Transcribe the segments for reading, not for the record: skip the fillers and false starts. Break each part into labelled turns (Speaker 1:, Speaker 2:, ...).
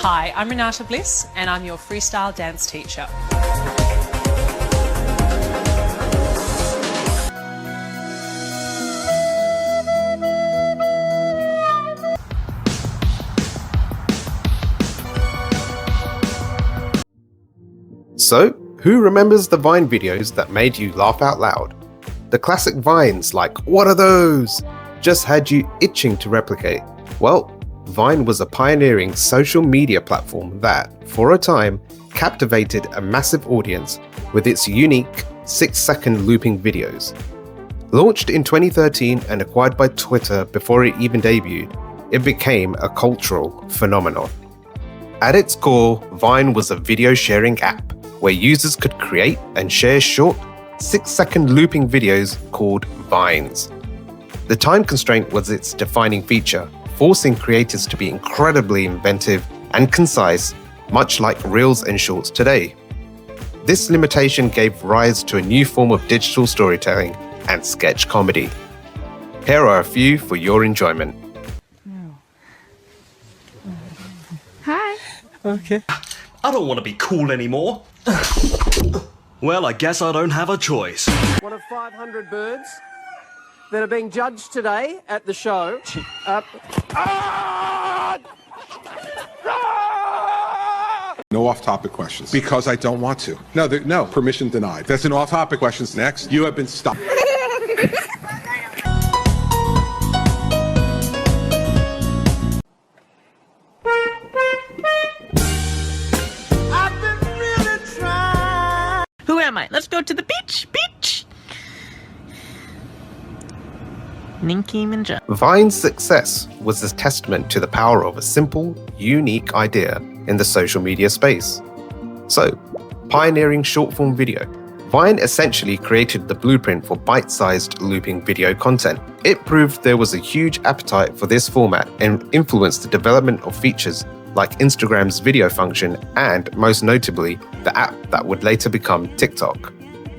Speaker 1: Hi, I'm Renata Bliss and I'm your freestyle dance teacher.
Speaker 2: So, who remembers the Vine videos that made you laugh out loud? The classic Vines like, "What are those?" just had you itching to replicate. Well, Vine was a pioneering social media platform that, for a time, captivated a massive audience with its unique 6-second looping videos. Launched in 2013 and acquired by Twitter before it even debuted, it became a cultural phenomenon. At its core, Vine was a video sharing app where users could create and share short 6-second looping videos called Vines. The time constraint was its defining feature, forcing creators to be incredibly inventive and concise, much like Reels and Shorts today. This limitation gave rise to a new form of digital storytelling and sketch comedy. Here are a few for your enjoyment.
Speaker 3: Hi.
Speaker 4: Okay.
Speaker 5: I don't want to be cool anymore. Well, I guess I don't have a choice.
Speaker 6: One of 500 birds that are being judged today at the show.
Speaker 7: No off-topic questions, because I don't want to. No, permission denied. That's an off-topic questions. Next, you have been stopped.
Speaker 3: Who am I? Let's go to the beach. Beach. Ninky Minja.
Speaker 2: Vine's success was a testament to the power of a simple, unique idea in the social media space. So, pioneering short-form video, Vine essentially created the blueprint for bite-sized looping video content. It proved there was a huge appetite for this format and influenced the development of features like Instagram's video function and, most notably, the app that would later become TikTok,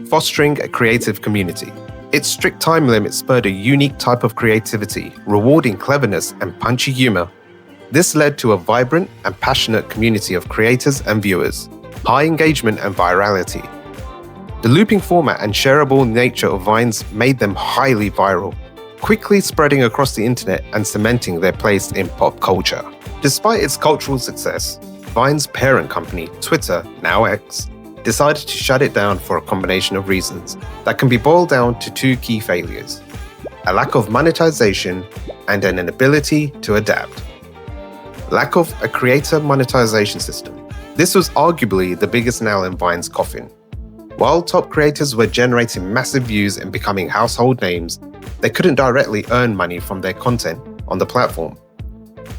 Speaker 2: fostering a creative community. Its strict time limit spurred a unique type of creativity, rewarding cleverness and punchy humor. This led to a vibrant and passionate community of creators and viewers, high engagement and virality. The looping format and shareable nature of Vines made them highly viral, quickly spreading across the internet and cementing their place in pop culture. Despite its cultural success, Vine's parent company, Twitter, now X, decided to shut it down for a combination of reasons that can be boiled down to two key failures: a lack of monetization and an inability to adapt. Lack of a creator monetization system. This was arguably the biggest nail in Vine's coffin. While top creators were generating massive views and becoming household names, they couldn't directly earn money from their content on the platform.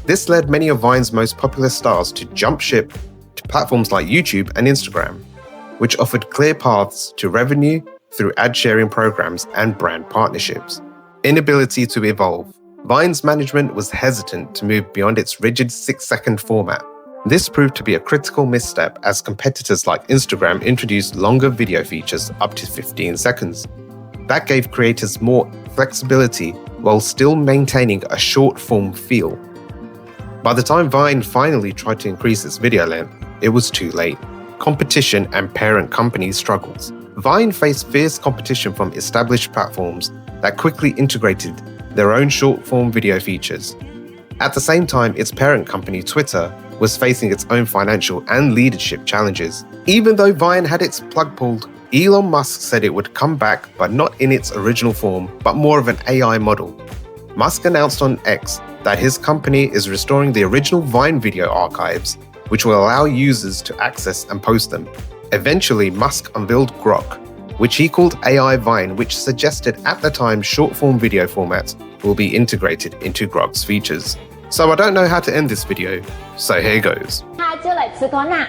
Speaker 2: This led many of Vine's most popular stars to jump ship to platforms like YouTube and Instagram, which offered clear paths to revenue through ad-sharing programs and brand partnerships. Inability to evolve. Vine's management was hesitant to move beyond its rigid 6-second format. This proved to be a critical misstep as competitors like Instagram introduced longer video features up to 15 seconds. That gave creators more flexibility while still maintaining a short-form feel. By the time Vine finally tried to increase its video length, it was too late. Competition and parent company struggles. Vine faced fierce competition from established platforms that quickly integrated their own short-form video features. At the same time, its parent company, Twitter, was facing its own financial and leadership challenges. Even though Vine had its plug pulled, Elon Musk said it would come back, but not in its original form, but more of an AI model. Musk announced on X that his company is restoring the original Vine video archives, which will allow users to access and post them. Eventually, Musk unveiled Grok, which he called AI Vine, which suggested at the time short-form video formats will be integrated into Grok's features. So I don't know how to end this video, so here goes.
Speaker 8: 他就来吃光啦。